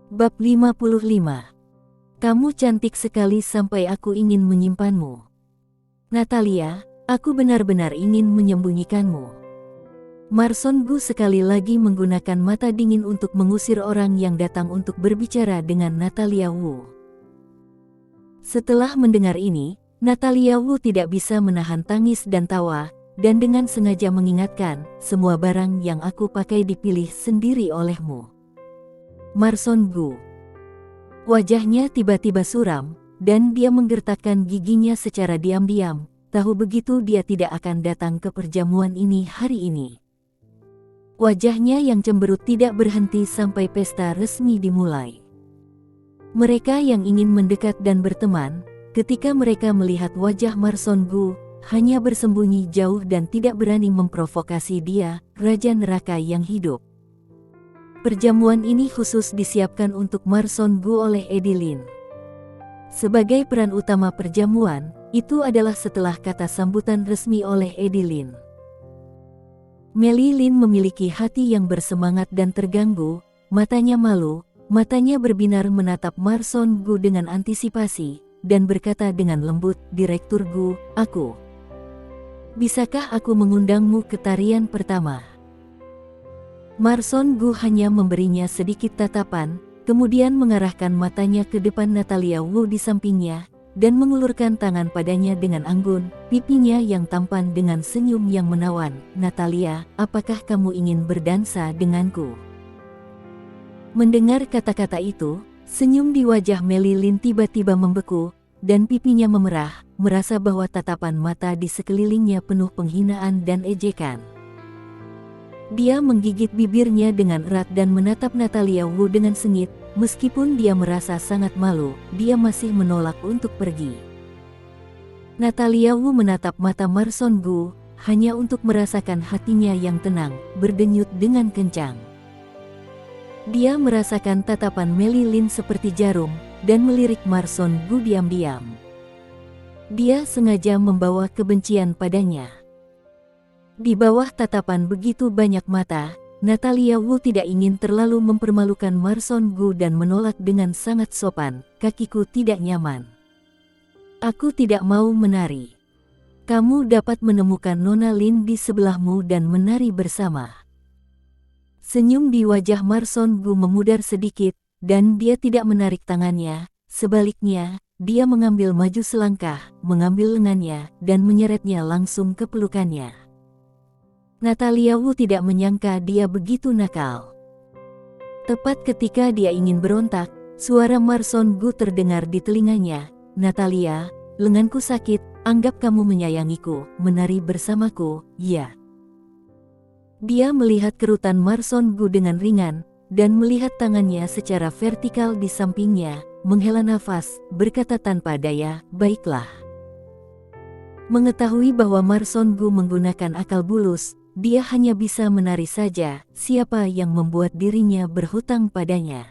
Bab 55. Kamu cantik sekali sampai aku ingin menyimpanmu. Natalia, aku benar-benar ingin menyembunyikanmu. Marson Gu sekali lagi menggunakan mata dingin untuk mengusir orang yang datang untuk berbicara dengan Natalia Wu. Setelah mendengar ini, Natalia Wu tidak bisa menahan tangis dan tawa, dan dengan sengaja mengingatkan, semua barang yang aku pakai dipilih sendiri olehmu. Marson Gu. Wajahnya tiba-tiba suram, dan dia menggertakkan giginya secara diam-diam, tahu begitu dia tidak akan datang ke perjamuan ini hari ini. Wajahnya yang cemberut tidak berhenti sampai pesta resmi dimulai. Mereka yang ingin mendekat dan berteman, ketika mereka melihat wajah Marson Gu, hanya bersembunyi jauh dan tidak berani memprovokasi dia, Raja Neraka yang hidup. Perjamuan ini khusus disiapkan untuk Marson Gu oleh Edilin. Sebagai peran utama perjamuan, itu adalah setelah kata sambutan resmi oleh Edilin. Meli Lin memiliki hati yang bersemangat dan terganggu, matanya malu, matanya berbinar menatap Marson Gu dengan antisipasi, dan berkata dengan lembut, "Direktur Gu, bisakah aku mengundangmu ke tarian pertama?" Marson Gu hanya memberinya sedikit tatapan, kemudian mengarahkan matanya ke depan Natalia Wu di sampingnya, dan mengulurkan tangan padanya dengan anggun, pipinya yang tampan dengan senyum yang menawan. "Natalia, apakah kamu ingin berdansa denganku?" Mendengar kata-kata itu, senyum di wajah Meli Lin tiba-tiba membeku, dan pipinya memerah, merasa bahwa tatapan mata di sekelilingnya penuh penghinaan dan ejekan. Dia menggigit bibirnya dengan erat dan menatap Natalia Wu dengan sengit, meskipun dia merasa sangat malu, dia masih menolak untuk pergi. Natalia Wu menatap mata Marson Gu, hanya untuk merasakan hatinya yang tenang, berdenyut dengan kencang. Dia merasakan tatapan Meli Lin seperti jarum, dan melirik Marson Gu diam-diam. Dia sengaja membawa kebencian padanya. Di bawah tatapan begitu banyak mata, Natalia Wu tidak ingin terlalu mempermalukan Marson Gu dan menolak dengan sangat sopan, "Kakiku tidak nyaman. Aku tidak mau menari. Kamu dapat menemukan Nona Lin di sebelahmu dan menari bersama." Senyum di wajah Marson Gu memudar sedikit, dan dia tidak menarik tangannya, sebaliknya, dia mengambil maju selangkah, mengambil lengannya, dan menyeretnya langsung ke pelukannya. Natalia Wu tidak menyangka dia begitu nakal. Tepat ketika dia ingin berontak, suara Marson Gu terdengar di telinganya, "Natalia, lenganku sakit, anggap kamu menyayangiku, menari bersamaku, ya?" Dia melihat kerutan Marson Gu dengan ringan, dan melihat tangannya secara vertikal di sampingnya, menghela nafas, berkata tanpa daya, "Baiklah." Mengetahui bahwa Marson Gu menggunakan akal bulus, dia hanya bisa menari saja, siapa yang membuat dirinya berhutang padanya.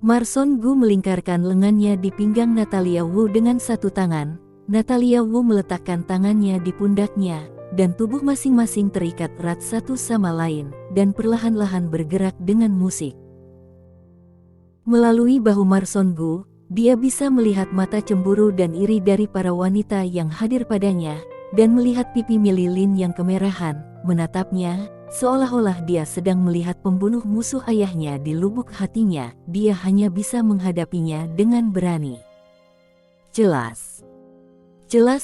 Marson Gu melingkarkan lengannya di pinggang Natalia Wu dengan satu tangan, Natalia Wu meletakkan tangannya di pundaknya, dan tubuh masing-masing terikat erat satu sama lain, dan perlahan-lahan bergerak dengan musik. Melalui bahu Marson Gu, dia bisa melihat mata cemburu dan iri dari para wanita yang hadir padanya, dan melihat pipi Meli Lin yang kemerahan, menatapnya, seolah-olah dia sedang melihat pembunuh musuh ayahnya di lubuk hatinya. Dia hanya bisa menghadapinya dengan berani. Jelas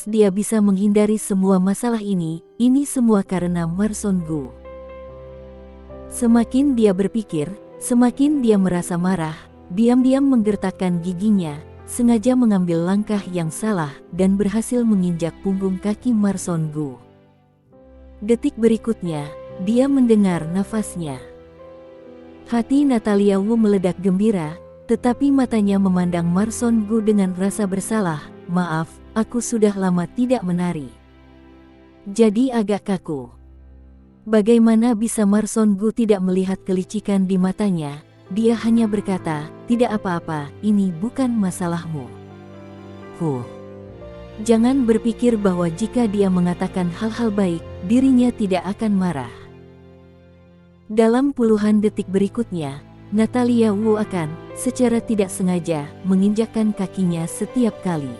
dia bisa menghindari semua masalah ini semua karena Marson Gu. Semakin dia berpikir, semakin dia merasa marah, diam-diam menggertakkan giginya, sengaja mengambil langkah yang salah, dan berhasil menginjak punggung kaki Marson Gu. Detik berikutnya, dia mendengar nafasnya. Hati Natalia Wu meledak gembira, tetapi matanya memandang Marson Gu dengan rasa bersalah. "Maaf, aku sudah lama tidak menari. Jadi agak kaku." Bagaimana bisa Marson Gu tidak melihat kelicikan di matanya? Dia hanya berkata, "Tidak apa-apa, ini bukan masalahmu." Jangan berpikir bahwa jika dia mengatakan hal-hal baik, dirinya tidak akan marah. Dalam puluhan detik berikutnya, Natalia Wu akan, secara tidak sengaja, menginjakkan kakinya setiap kali.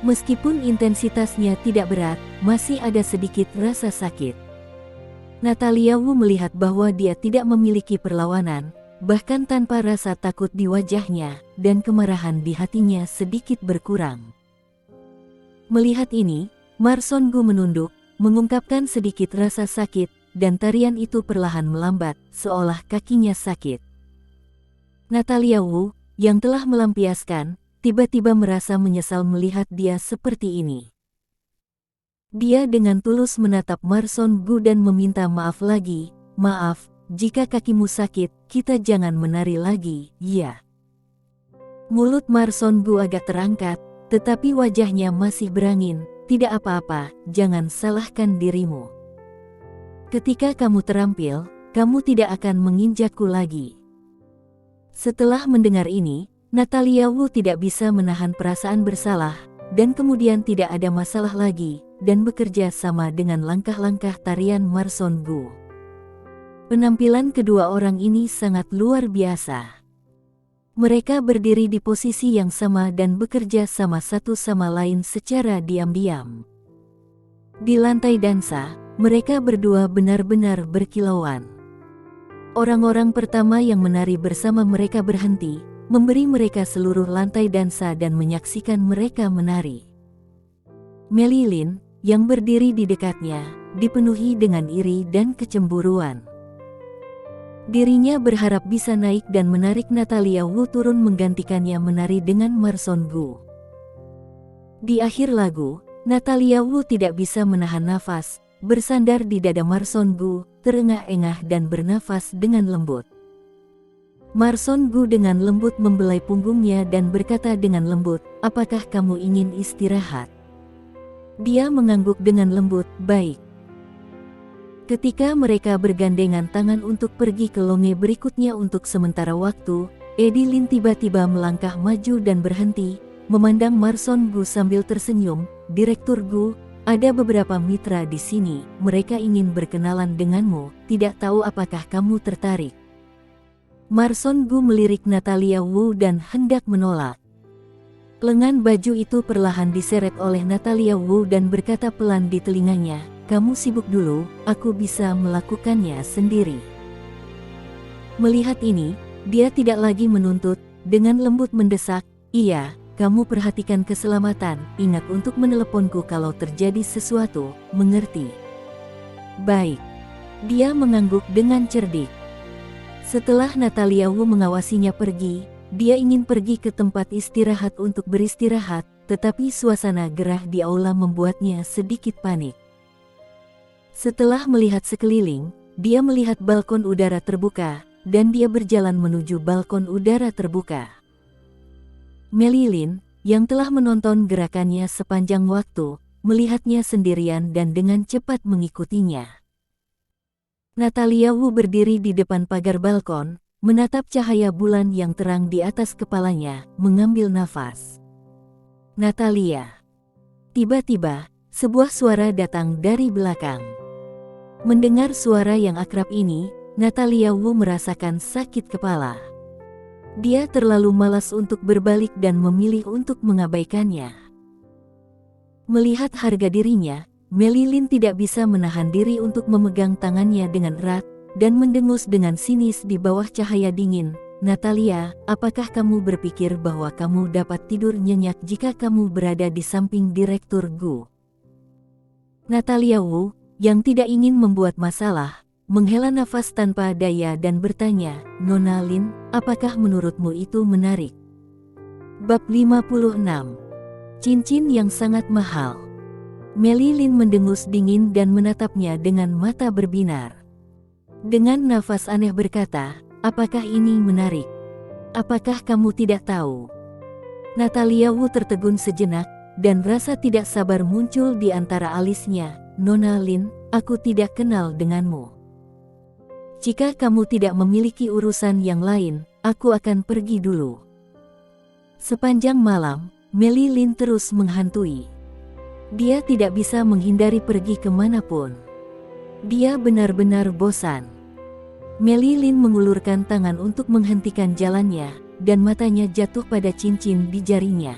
Meskipun intensitasnya tidak berat, masih ada sedikit rasa sakit. Natalia Wu melihat bahwa dia tidak memiliki perlawanan, bahkan tanpa rasa takut di wajahnya, dan kemarahan di hatinya sedikit berkurang. Melihat ini, Ma Son-gu menunduk, mengungkapkan sedikit rasa sakit, dan tarian itu perlahan melambat, seolah kakinya sakit. Natalia Wu, yang telah melampiaskan, tiba-tiba merasa menyesal melihat dia seperti ini. Dia dengan tulus menatap Ma Son-gu dan meminta maaf lagi. "Maaf, jika kakimu sakit, kita jangan menari lagi, ya." Mulut Ma Son-gu agak terangkat, tetapi wajahnya masih berangin. "Tidak apa-apa, jangan salahkan dirimu. Ketika kamu terampil, kamu tidak akan menginjakku lagi." Setelah mendengar ini, Natalia Wu tidak bisa menahan perasaan bersalah, dan kemudian tidak ada masalah lagi, dan bekerja sama dengan langkah-langkah tarian Ma Son-gu. Penampilan kedua orang ini sangat luar biasa. Mereka berdiri di posisi yang sama dan bekerja sama satu sama lain secara diam-diam. Di lantai dansa, mereka berdua benar-benar berkilauan. Orang-orang pertama yang menari bersama mereka berhenti, memberi mereka seluruh lantai dansa dan menyaksikan mereka menari. Melilin, yang berdiri di dekatnya, dipenuhi dengan iri dan kecemburuan. Dirinya berharap bisa naik dan menarik Natalia Wu turun menggantikannya menari dengan Ma Son-gu. Di akhir lagu, Natalia Wu tidak bisa menahan nafas, bersandar di dada Ma Son-gu, terengah-engah dan bernafas dengan lembut. Ma Son-gu dengan lembut membelai punggungnya dan berkata dengan lembut, "Apakah kamu ingin istirahat?" Dia mengangguk dengan lembut, "Baik." Ketika mereka bergandengan tangan untuk pergi ke longe berikutnya untuk sementara waktu, Eddie Lin tiba-tiba melangkah maju dan berhenti, memandang Ma Son-gu sambil tersenyum. "Direktur Gu, ada beberapa mitra di sini, mereka ingin berkenalan denganmu, tidak tahu apakah kamu tertarik." Ma Son-gu melirik Natalia Wu dan hendak menolak. Lengan baju itu perlahan diseret oleh Natalia Wu dan berkata pelan di telinganya, "Kamu sibuk dulu, aku bisa melakukannya sendiri." Melihat ini, dia tidak lagi menuntut, dengan lembut mendesak, "Iya, kamu perhatikan keselamatan, ingat untuk meneleponku kalau terjadi sesuatu, mengerti?" "Baik." Dia mengangguk dengan cerdik. Setelah Natalia Wu mengawasinya pergi, dia ingin pergi ke tempat istirahat untuk beristirahat, tetapi suasana gerah di aula membuatnya sedikit panik. Setelah melihat sekeliling, dia melihat balkon udara terbuka, dan dia berjalan menuju balkon udara terbuka. Melilin, yang telah menonton gerakannya sepanjang waktu, melihatnya sendirian dan dengan cepat mengikutinya. Natalia Wu berdiri di depan pagar balkon, menatap cahaya bulan yang terang di atas kepalanya, mengambil nafas. "Natalia." Tiba-tiba, sebuah suara datang dari belakang. Mendengar suara yang akrab ini, Natalia Wu merasakan sakit kepala. Dia terlalu malas untuk berbalik dan memilih untuk mengabaikannya. Melihat harga dirinya, Melilin tidak bisa menahan diri untuk memegang tangannya dengan erat, dan mendengus dengan sinis di bawah cahaya dingin. "Natalia, apakah kamu berpikir bahwa kamu dapat tidur nyenyak jika kamu berada di samping Direktur Gu?" Natalia Wu, yang tidak ingin membuat masalah, menghela nafas tanpa daya dan bertanya, "Nona Lin, apakah menurutmu itu menarik?" Bab 56. Cincin yang sangat mahal. Melilin mendengus dingin dan menatapnya dengan mata berbinar. Dengan nafas aneh berkata, "Apakah ini menarik? Apakah kamu tidak tahu?" Natalia Wu tertegun sejenak, dan rasa tidak sabar muncul di antara alisnya. "Nona Lin, aku tidak kenal denganmu. Jika kamu tidak memiliki urusan yang lain, aku akan pergi dulu." Sepanjang malam, Melilin terus menghantui. Dia tidak bisa menghindari pergi kemanapun. Dia benar-benar bosan. Meli Lin mengulurkan tangan untuk menghentikan jalannya, dan matanya jatuh pada cincin di jarinya.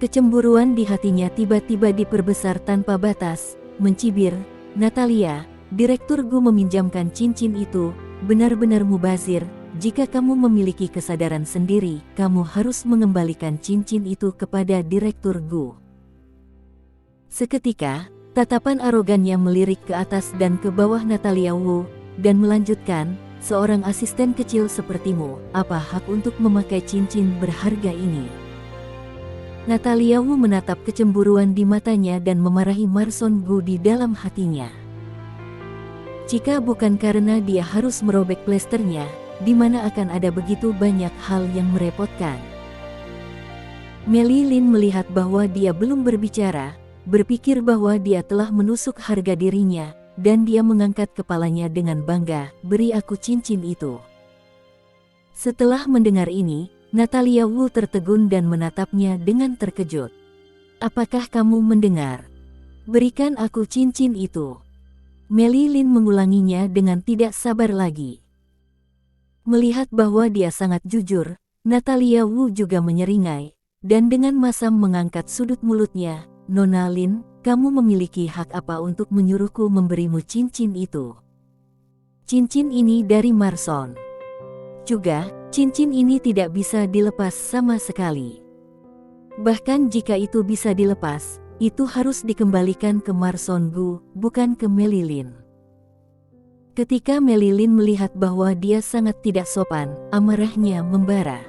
Kecemburuan di hatinya tiba-tiba diperbesar tanpa batas, mencibir, "Natalia, Direktur Gu meminjamkan cincin itu, benar-benar mubazir. Jika kamu memiliki kesadaran sendiri, kamu harus mengembalikan cincin itu kepada Direktur Gu." Seketika, tatapan arogannya melirik ke atas dan ke bawah Natalia Wu, dan melanjutkan, "Seorang asisten kecil sepertimu, apa hak untuk memakai cincin berharga ini?" Natalia Wu menatap kecemburuan di matanya dan memarahi Marson Gu di dalam hatinya. Jika bukan karena dia harus merobek plesternya, di mana akan ada begitu banyak hal yang merepotkan. Meli Lin melihat bahwa dia belum berbicara, berpikir bahwa dia telah menusuk harga dirinya, dan dia mengangkat kepalanya dengan bangga, "Beri aku cincin itu." Setelah mendengar ini, Natalia Wu tertegun dan menatapnya dengan terkejut. "Apakah kamu mendengar? Berikan aku cincin itu." Meli Lin mengulanginya dengan tidak sabar lagi. Melihat bahwa dia sangat jujur, Natalia Wu juga menyeringai, dan dengan masam mengangkat sudut mulutnya, "Nona Lin, kamu memiliki hak apa untuk menyuruhku memberimu cincin itu? Cincin ini dari Marson. Juga, cincin ini tidak bisa dilepas sama sekali. Bahkan jika itu bisa dilepas, itu harus dikembalikan ke Marson Gu, bukan ke Meli Lin." Ketika Meli Lin melihat bahwa dia sangat tidak sopan, amarahnya membara.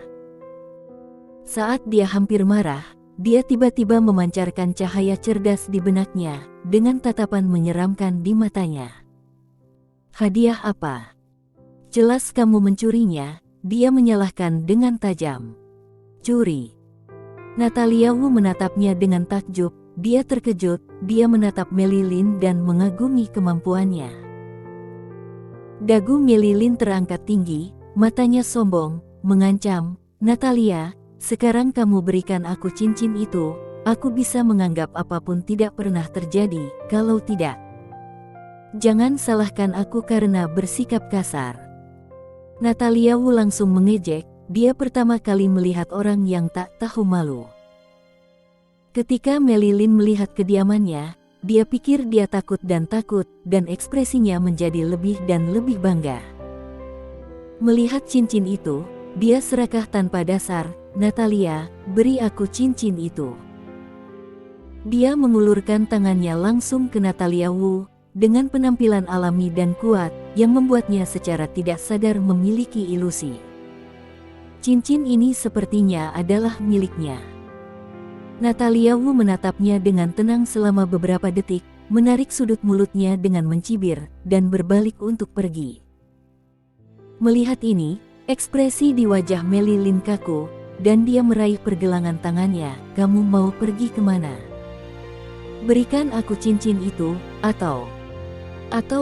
Saat dia hampir marah, dia tiba-tiba memancarkan cahaya cerdas di benaknya, dengan tatapan menyeramkan di matanya. "Hadiah apa? Jelas kamu mencurinya," dia menyalahkan dengan tajam. "Curi?" Natalia Wu menatapnya dengan takjub, dia terkejut, dia menatap Meli Lin dan mengagumi kemampuannya. Dagu Meli Lin terangkat tinggi, matanya sombong, mengancam, "Natalia, sekarang kamu berikan aku cincin itu, aku bisa menganggap apapun tidak pernah terjadi, kalau tidak. Jangan salahkan aku karena bersikap kasar." Natalia Wu langsung mengejek, dia pertama kali melihat orang yang tak tahu malu. Ketika Meli Lin melihat kediamannya, dia pikir dia takut, dan ekspresinya menjadi lebih dan lebih bangga. Melihat cincin itu, dia serakah tanpa dasar, "Natalia, beri aku cincin itu." Dia mengulurkan tangannya langsung ke Natalia Wu, dengan penampilan alami dan kuat, yang membuatnya secara tidak sadar memiliki ilusi. Cincin ini sepertinya adalah miliknya. Natalia Wu menatapnya dengan tenang selama beberapa detik, menarik sudut mulutnya dengan mencibir, dan berbalik untuk pergi. Melihat ini, ekspresi di wajah Meli Lin kaku, dan dia meraih pergelangan tangannya, "Kamu mau pergi kemana? Berikan aku cincin itu, atau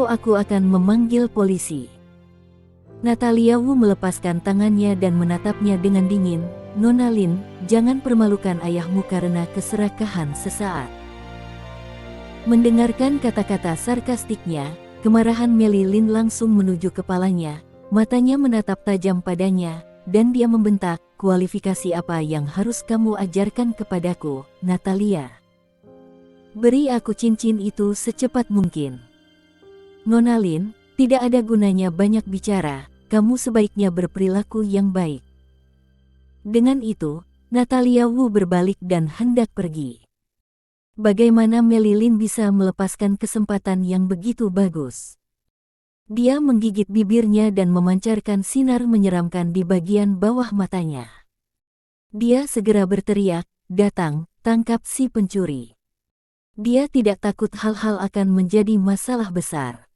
aku akan memanggil polisi." Natalia Wu melepaskan tangannya dan menatapnya dengan dingin, "Nona Lin, jangan permalukan ayahmu karena keserakahan sesaat." Mendengarkan kata-kata sarkastiknya, kemarahan Meli Lin langsung menuju kepalanya, matanya menatap tajam padanya, dan dia membentak, "Kualifikasi apa yang harus kamu ajarkan kepadaku, Natalia? Beri aku cincin itu secepat mungkin." "Nona Lin, tidak ada gunanya banyak bicara, kamu sebaiknya berperilaku yang baik." Dengan itu, Natalia Wu berbalik dan hendak pergi. Bagaimana Meli Lin bisa melepaskan kesempatan yang begitu bagus? Dia menggigit bibirnya dan memancarkan sinar menyeramkan di bagian bawah matanya. Dia segera berteriak, "Datang, tangkap si pencuri." Dia tidak takut hal-hal akan menjadi masalah besar.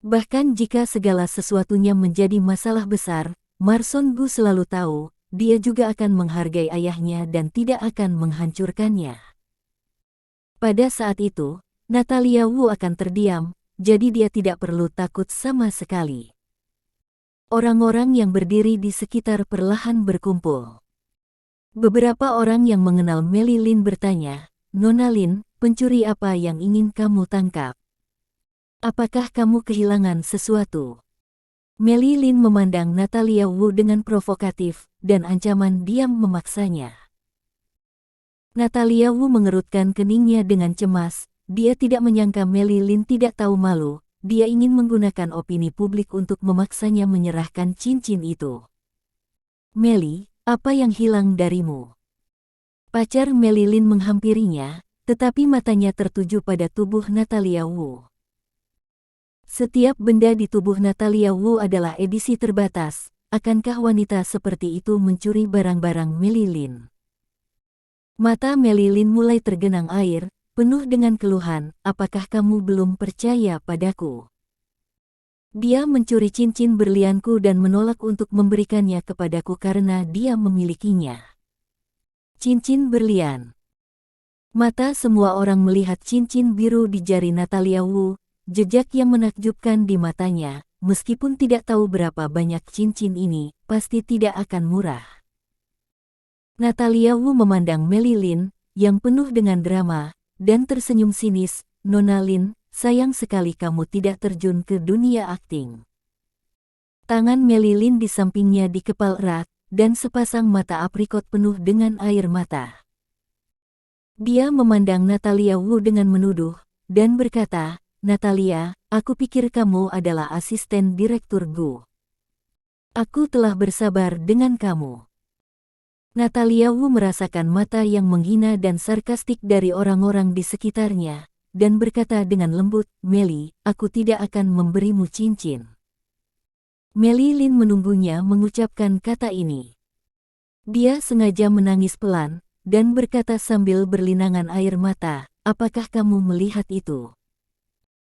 Bahkan jika segala sesuatunya menjadi masalah besar, Marson Gu selalu tahu, dia juga akan menghargai ayahnya dan tidak akan menghancurkannya. Pada saat itu, Natalia Wu akan terdiam, jadi dia tidak perlu takut sama sekali. Orang-orang yang berdiri di sekitar perlahan berkumpul. Beberapa orang yang mengenal Meli Lin bertanya, "Nona Lin, pencuri apa yang ingin kamu tangkap?" Apakah kamu kehilangan sesuatu? Mei Lin memandang Natalia Wu dengan provokatif, dan ancaman diam memaksanya. Natalia Wu mengerutkan keningnya dengan cemas. Dia tidak menyangka Mei Lin tidak tahu malu. Dia ingin menggunakan opini publik untuk memaksanya menyerahkan cincin itu. Mei, apa yang hilang darimu? Pacar Mei Lin menghampirinya, tetapi matanya tertuju pada tubuh Natalia Wu. Setiap benda di tubuh Natalia Wu adalah edisi terbatas. Akankah wanita seperti itu mencuri barang-barang Mei Lin? Mata Mei Lin mulai tergenang air, penuh dengan keluhan. Apakah kamu belum percaya padaku? Dia mencuri cincin berlianku dan menolak untuk memberikannya kepadaku karena dia memilikinya. Cincin berlian. Mata semua orang melihat cincin biru di jari Natalia Wu, jejak yang menakjubkan di matanya. Meskipun tidak tahu berapa banyak cincin ini, pasti tidak akan murah. Natalia Wu memandang Mei Lin, yang penuh dengan drama, dan tersenyum sinis. Nona Lin, sayang sekali kamu tidak terjun ke dunia akting. Tangan Mei Lin di sampingnya dikepal erat, dan sepasang mata aprikot penuh dengan air mata. Dia memandang Natalia Wu dengan menuduh, dan berkata, Natalia, aku pikir kamu adalah asisten direktur Gu. Aku telah bersabar dengan kamu. Natalia Wu merasakan mata yang menghina dan sarkastik dari orang-orang di sekitarnya, dan berkata dengan lembut, Mei, aku tidak akan memberimu cincin. Mei Lin menunggunya mengucapkan kata ini. Dia sengaja menangis pelan, dan berkata sambil berlinangan air mata, apakah kamu melihat itu?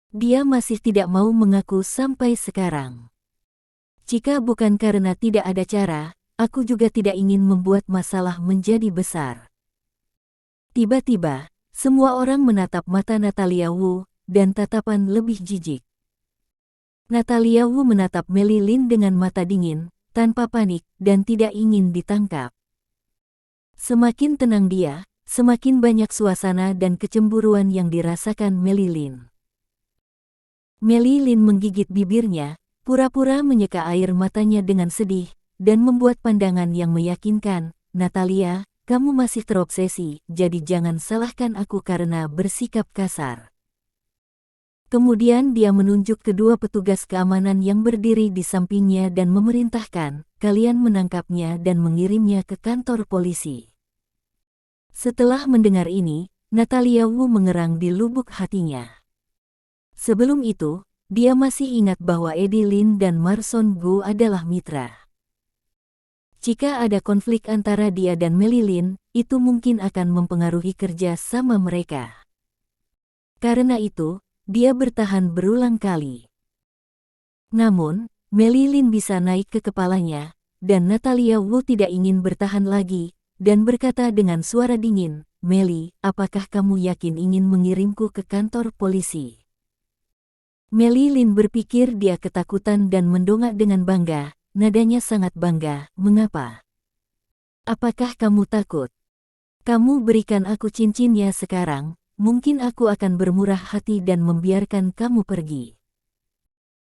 Dia masih tidak mau mengaku sampai sekarang. Jika bukan karena tidak ada cara, aku juga tidak ingin membuat masalah menjadi besar. Tiba-tiba, semua orang menatap mata Natalia Wu, dan tatapan lebih jijik. Natalia Wu menatap Mei Lin dengan mata dingin, tanpa panik, dan tidak ingin ditangkap. Semakin tenang dia, semakin banyak suasana dan kecemburuan yang dirasakan Mei Lin. Mei Lin menggigit bibirnya, pura-pura menyeka air matanya dengan sedih, dan membuat pandangan yang meyakinkan, Natalia, kamu masih terobsesi, jadi jangan salahkan aku karena bersikap kasar. Kemudian dia menunjuk kedua petugas keamanan yang berdiri di sampingnya dan memerintahkan, kalian menangkapnya dan mengirimnya ke kantor polisi. Setelah mendengar ini, Natalia Wu mengerang di lubuk hatinya. Sebelum itu, dia masih ingat bahwa Eddie Lin dan Marson Gu adalah mitra. Jika ada konflik antara dia dan Mei Lin, itu mungkin akan mempengaruhi kerja sama mereka. Karena itu, dia bertahan berulang kali. Namun, Mei Lin bisa naik ke kepalanya, dan Natalia Wu tidak ingin bertahan lagi, dan berkata dengan suara dingin, Mei, apakah kamu yakin ingin mengirimku ke kantor polisi? Mei Lin berpikir dia ketakutan dan mendongak dengan bangga. Nadanya sangat bangga, mengapa? Apakah kamu takut? Kamu berikan aku cincinnya sekarang, mungkin aku akan bermurah hati dan membiarkan kamu pergi.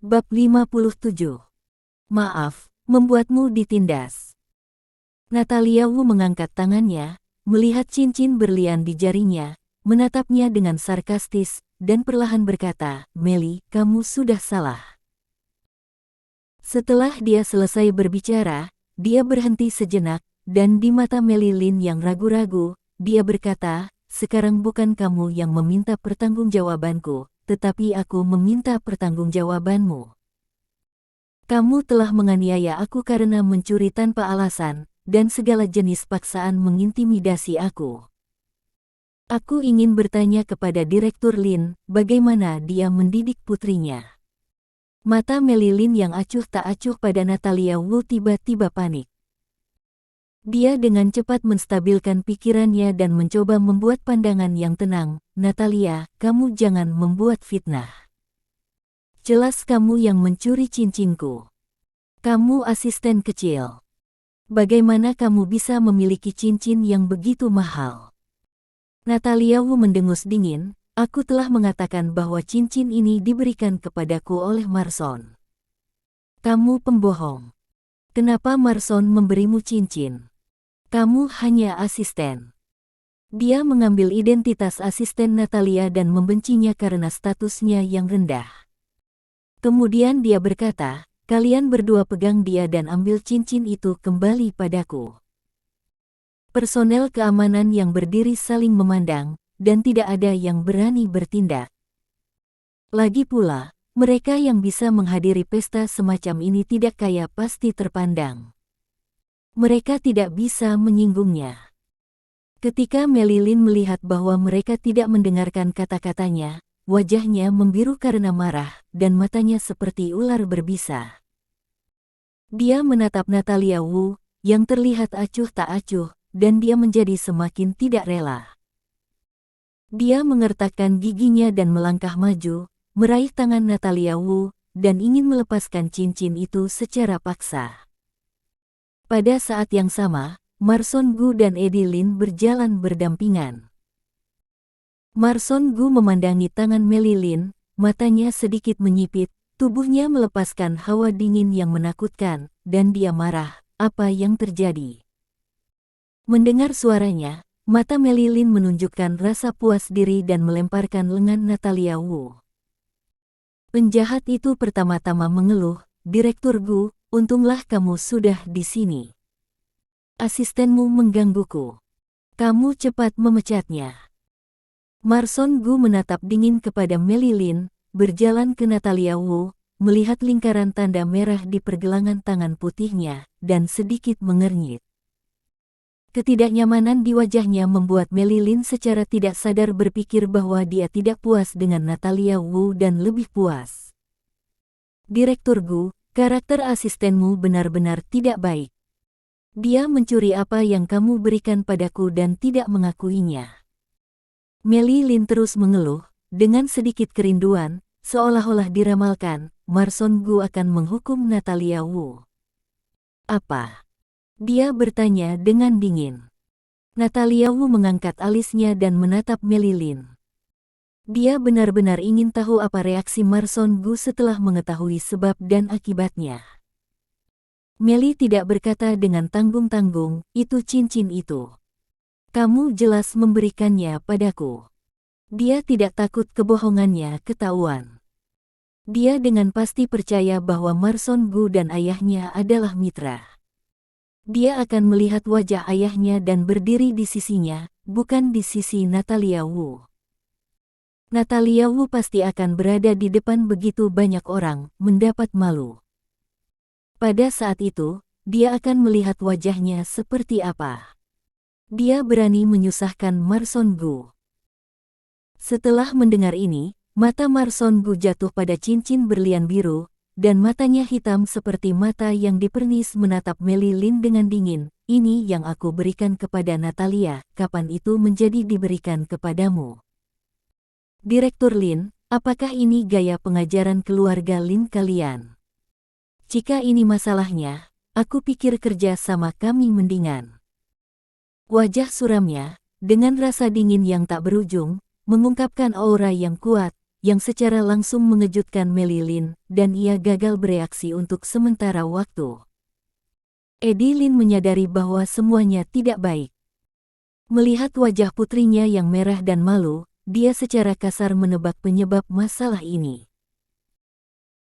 Bab 57. Maaf, membuatmu ditindas. Natalia Wu mengangkat tangannya, melihat cincin berlian di jarinya, menatapnya dengan sarkastis, dan perlahan berkata, Mei, kamu sudah salah. Setelah dia selesai berbicara, dia berhenti sejenak, dan di mata Mei Lin yang ragu-ragu, dia berkata, sekarang bukan kamu yang meminta pertanggungjawabanku, tetapi aku meminta pertanggungjawabanmu. Kamu telah menganiaya aku karena mencuri tanpa alasan, dan segala jenis paksaan mengintimidasi aku. Aku ingin bertanya kepada Direktur Lin, bagaimana dia mendidik putrinya. Mata Mei Lin yang acuh tak acuh pada Natalia Wu tiba-tiba panik. Dia dengan cepat menstabilkan pikirannya dan mencoba membuat pandangan yang tenang. Natalia, kamu jangan membuat fitnah. Jelas kamu yang mencuri cincinku. Kamu asisten kecil. Bagaimana kamu bisa memiliki cincin yang begitu mahal? Natalia Wu mendengus dingin, Aku telah mengatakan bahwa cincin ini diberikan kepadaku oleh Marson. Kamu pembohong. Kenapa Marson memberimu cincin? Kamu hanya asisten. Dia mengambil identitas asisten Natalia dan membencinya karena statusnya yang rendah. Kemudian dia berkata, kalian berdua pegang dia dan ambil cincin itu kembali padaku. Personel keamanan yang berdiri saling memandang, dan tidak ada yang berani bertindak. Lagi pula, mereka yang bisa menghadiri pesta semacam ini tidak kaya pasti terpandang. Mereka tidak bisa menyinggungnya. Ketika Melilin melihat bahwa mereka tidak mendengarkan kata-katanya, wajahnya membiru karena marah, dan matanya seperti ular berbisa. Dia menatap Natalia Wu, yang terlihat acuh tak acuh, dan dia menjadi semakin tidak rela. Dia mengertakkan giginya dan melangkah maju, meraih tangan Natalia Wu, dan ingin melepaskan cincin itu secara paksa. Pada saat yang sama, Marson Gu dan Eddie Lin berjalan berdampingan. Marson Gu memandangi tangan Melilin, matanya sedikit menyipit, tubuhnya melepaskan hawa dingin yang menakutkan, dan dia marah. Apa yang terjadi? Mendengar suaranya, mata Melilin menunjukkan rasa puas diri dan melemparkan lengan Natalia Wu. Penjahat itu pertama-tama mengeluh, Direktur Gu, untunglah kamu sudah di sini. Asistenmu menggangguku. Kamu cepat memecatnya. Marson Gu menatap dingin kepada Melilin, berjalan ke Natalia Wu, melihat lingkaran tanda merah di pergelangan tangan putihnya, dan sedikit mengernyit. Ketidaknyamanan di wajahnya membuat Melilin secara tidak sadar berpikir bahwa dia tidak puas dengan Natalia Wu dan lebih puas. Direktur Gu, karakter asistenmu benar-benar tidak baik. Dia mencuri apa yang kamu berikan padaku dan tidak mengakuinya. Melilin terus mengeluh, dengan sedikit kerinduan, seolah-olah diramalkan, Marson Gu akan menghukum Natalia Wu. Apa? Dia bertanya dengan dingin. Natalia Wu mengangkat alisnya dan menatap Melilin. Dia benar-benar ingin tahu apa reaksi Marson Gu setelah mengetahui sebab dan akibatnya. Meli tidak berkata dengan tanggung-tanggung, itu cincin itu. Kamu jelas memberikannya padaku. Dia tidak takut kebohongannya ketahuan. Dia dengan pasti percaya bahwa Marson Gu dan ayahnya adalah mitra. Dia akan melihat wajah ayahnya dan berdiri di sisinya, bukan di sisi Natalia Wu. Natalia Wu pasti akan berada di depan begitu banyak orang, mendapat malu. Pada saat itu, dia akan melihat wajahnya seperti apa. Dia berani menyusahkan Marson Gu. Setelah mendengar ini, mata Marson Gu jatuh pada cincin berlian biru, dan matanya hitam seperti mata yang dipernis menatap Melilin dengan dingin. Ini yang aku berikan kepada Natalia, kapan itu menjadi diberikan kepadamu? Direktur Lin, apakah ini gaya pengajaran keluarga Lin kalian? Jika ini masalahnya, aku pikir kerja sama kami mendingan. Wajah suramnya, dengan rasa dingin yang tak berujung, mengungkapkan aura yang kuat, yang secara langsung mengejutkan Melilin, dan ia gagal bereaksi untuk sementara waktu. Eddie Lin menyadari bahwa semuanya tidak baik. Melihat wajah putrinya yang merah dan malu, dia secara kasar menebak penyebab masalah ini.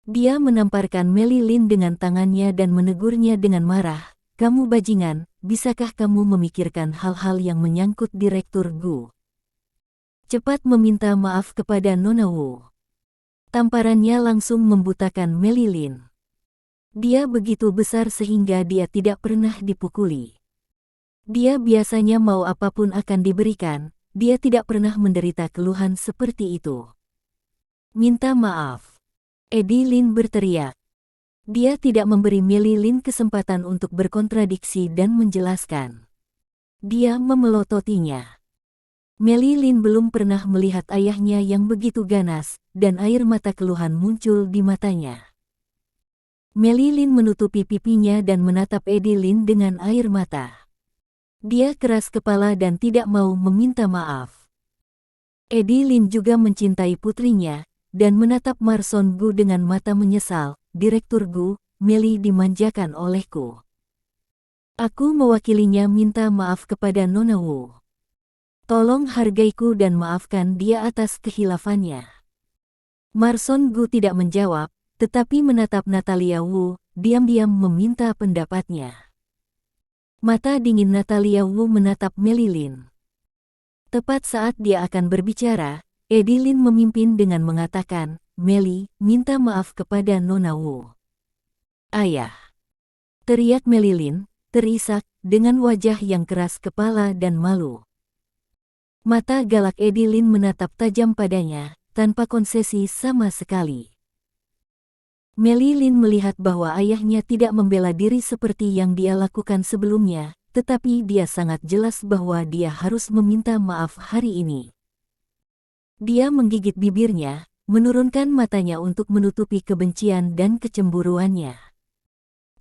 Dia menamparkan Melilin dengan tangannya dan menegurnya dengan marah, kamu bajingan, bisakah kamu memikirkan hal-hal yang menyangkut Direktur Gu? Cepat meminta maaf kepada Nona Wu. Tamparannya langsung membutakan Melilin. Dia begitu besar sehingga dia tidak pernah dipukuli. Dia biasanya mau apapun akan diberikan, dia tidak pernah menderita keluhan seperti itu. Minta maaf. Eddie Lin berteriak. Dia tidak memberi Melilin kesempatan untuk berkontradiksi dan menjelaskan. Dia memelototinya. Melilin belum pernah melihat ayahnya yang begitu ganas, dan air mata keluhan muncul di matanya. Melilin menutupi pipinya dan menatap Eddie Lin dengan air mata. Dia keras kepala dan tidak mau meminta maaf. Eddie Lin juga mencintai putrinya, dan menatap Marson Gu dengan mata menyesal. Direktur Gu, Meli dimanjakan olehku. Aku mewakilinya minta maaf kepada Nona Wu. Tolong hargaiku dan maafkan dia atas kehilafannya. Marson Gu tidak menjawab, tetapi menatap Natalia Wu, diam-diam meminta pendapatnya. Mata dingin Natalia Wu menatap Meli Lin. Tepat saat dia akan berbicara, Eddie Lin memimpin dengan mengatakan, Meli, minta maaf kepada Nona Wu. Ayah! Teriak Meli Lin, terisak, dengan wajah yang keras kepala dan malu. Mata galak Eddie Lin menatap tajam padanya, tanpa konsesi sama sekali. Meli Lin melihat bahwa ayahnya tidak membela diri seperti yang dia lakukan sebelumnya, tetapi dia sangat jelas bahwa dia harus meminta maaf hari ini. Dia menggigit bibirnya, menurunkan matanya untuk menutupi kebencian dan kecemburuannya.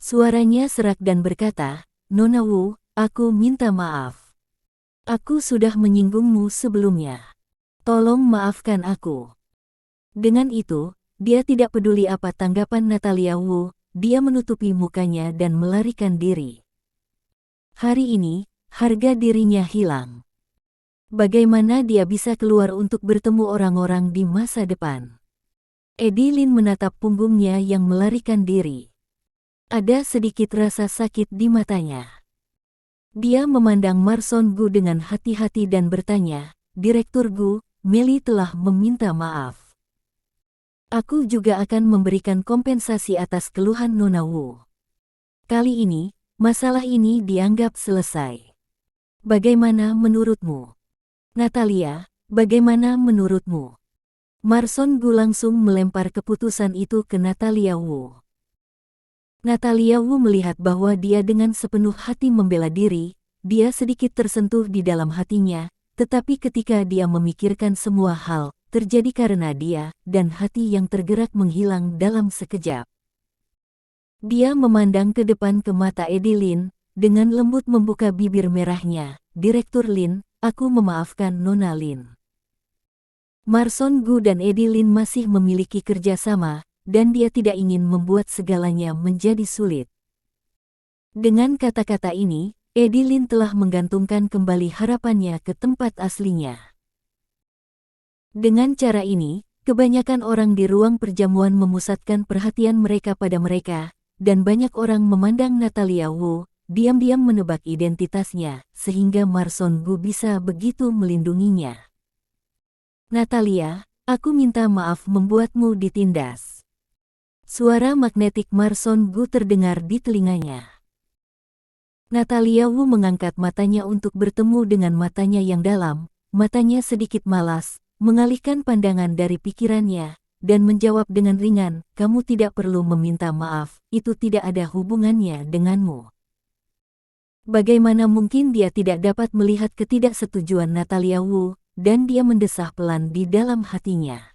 Suaranya serak dan berkata, Nona Wu, aku minta maaf. Aku sudah menyinggungmu sebelumnya. Tolong maafkan aku. Dengan itu, dia tidak peduli apa tanggapan Natalia Wu, dia menutupi mukanya dan melarikan diri. Hari ini, harga dirinya hilang. Bagaimana dia bisa keluar untuk bertemu orang-orang di masa depan? Eddie Lin menatap punggungnya yang melarikan diri. Ada sedikit rasa sakit di matanya. Dia memandang Marson Gu dengan hati-hati dan bertanya, Direktur Gu, Meli telah meminta maaf. Aku juga akan memberikan kompensasi atas keluhan Nona Wu. Kali ini, masalah ini dianggap selesai. Bagaimana menurutmu? Natalia, bagaimana menurutmu? Marson Gu langsung melempar keputusan itu ke Natalia Wu. Natalia Wu melihat bahwa dia dengan sepenuh hati membela diri, dia sedikit tersentuh di dalam hatinya, tetapi ketika dia memikirkan semua hal, terjadi karena dia, dan hati yang tergerak menghilang dalam sekejap. Dia memandang ke depan ke mata Eddie Lin, dengan lembut membuka bibir merahnya, Direktur Lin, aku memaafkan Nona Lin. Marson Gu dan Eddie Lin masih memiliki kerjasama, dan dia tidak ingin membuat segalanya menjadi sulit. Dengan kata-kata ini, Eddie Lin telah menggantungkan kembali harapannya ke tempat aslinya. Dengan cara ini, kebanyakan orang di ruang perjamuan memusatkan perhatian mereka pada mereka, dan banyak orang memandang Natalia Wu, diam-diam menebak identitasnya, sehingga Marson Gu bisa begitu melindunginya. Natalia, aku minta maaf membuatmu ditindas. Suara magnetik Marson Gu terdengar di telinganya. Natalia Wu mengangkat matanya untuk bertemu dengan matanya yang dalam, matanya sedikit malas, mengalihkan pandangan dari pikirannya, dan menjawab dengan ringan, kamu tidak perlu meminta maaf, itu tidak ada hubungannya denganmu. Bagaimana mungkin dia tidak dapat melihat ketidaksetujuan Natalia Wu, dan dia mendesah pelan di dalam hatinya.